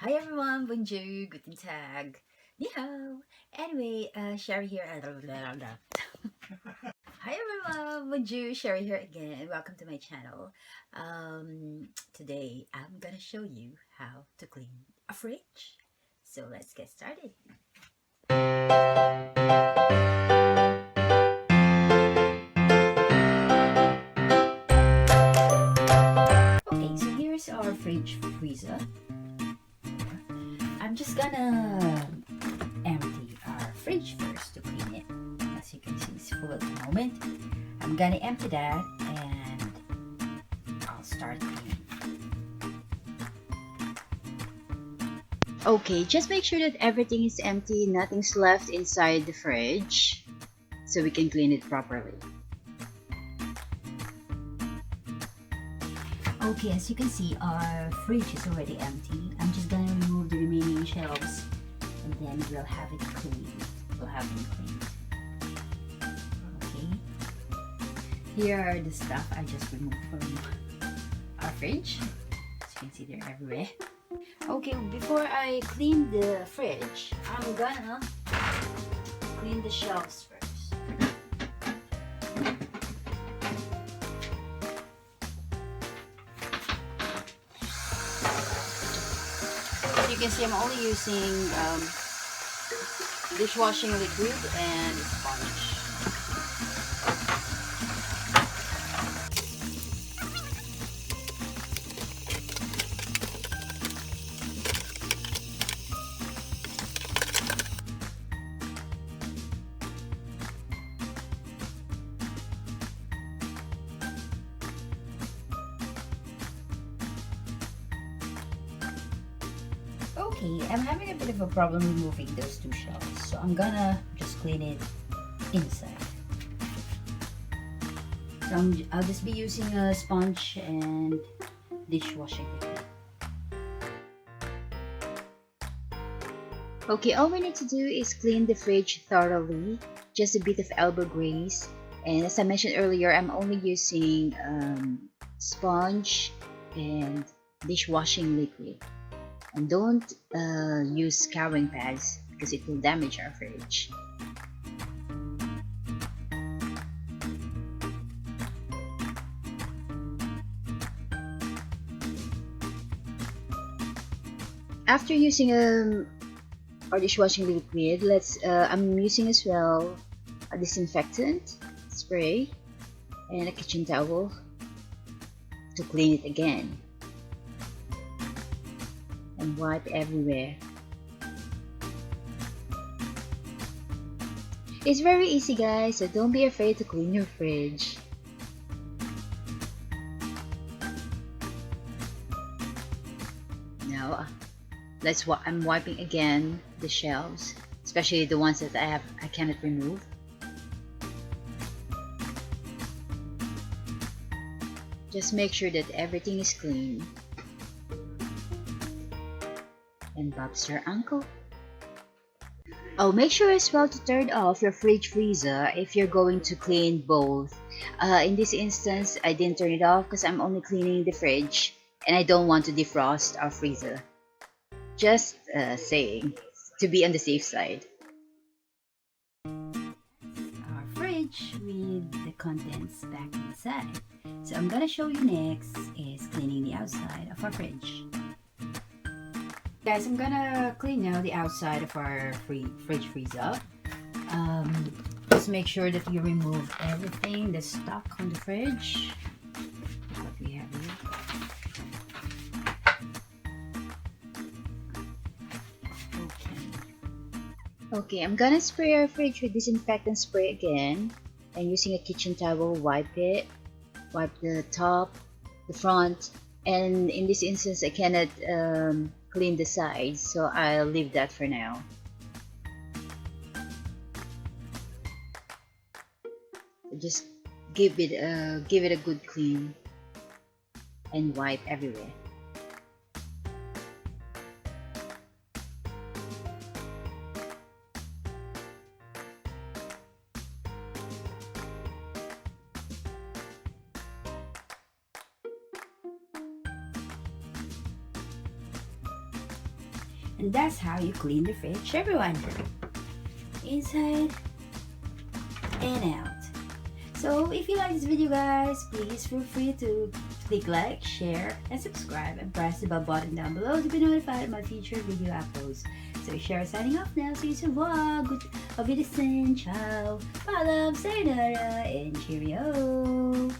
Hi everyone, bonjour, guten tag, ni hao. Anyway, Sherry here. Hi everyone, bonjour, Sherry here again. Welcome to my channel. Today I'm gonna show you how to clean a fridge. So let's get started. Okay, so here's our fridge freezer. I'm just gonna empty our fridge first to clean it. As you can see, it's full at the moment. I'm gonna empty that and I'll start cleaning. Okay, just make sure that everything is empty, nothing's left inside the fridge, so we can clean it properly. Okay, as you can see, our fridge is already empty. I'm just gonna remove the remaining shelves and then we'll have it cleaned. We'll have them cleaned. Okay. Here are the stuff I just removed from our fridge. As you can see, they're everywhere. Okay, before I clean the fridge, I'm gonna clean the shelves first. As you can see, I'm only using dishwashing liquid and sponge. Okay, I'm having a bit of a problem removing those two shelves, so I'm gonna just clean it inside. So I'll just be using a sponge and dishwashing liquid. Okay, all we need to do is clean the fridge thoroughly, just a bit of elbow grease. And as I mentioned earlier, I'm only using sponge and dishwashing liquid. And don't use scouring pads because it will damage our fridge. After using our dishwashing liquid, I'm using as well a disinfectant spray and a kitchen towel to clean it again and wipe everywhere. It's very easy, guys, so don't be afraid to clean your fridge. Now I'm wiping again the shelves, especially the ones that I cannot remove. Just make sure that everything is clean. And Bob's your uncle. Oh, make sure as well to turn off your fridge freezer if you're going to clean both. In this instance, I didn't turn it off because I'm only cleaning the fridge and I don't want to defrost our freezer. Just saying, to be on the safe side. Our fridge with the contents back inside. So I'm gonna show you next is cleaning the outside of our fridge. Guys, I'm gonna clean now the outside of our fridge freezer. Just make sure that you remove everything that's stuck on the fridge. What we have here. Okay, I'm gonna spray our fridge with disinfectant spray again, and using a kitchen towel, wipe the top, the front, and in this instance I cannot clean the sides, so I'll leave that for now. Just give it a good clean and wipe everywhere. And that's how you clean the fridge, everyone. Inside and out. So if you like this video, guys, please feel free to click like, share, and subscribe, and press the bell button down below to be notified of my future video uploads. So Share signing off now. See you sa vlog. Auf Wiedersehen. Ciao. Paalam, sayonara, and cheerio.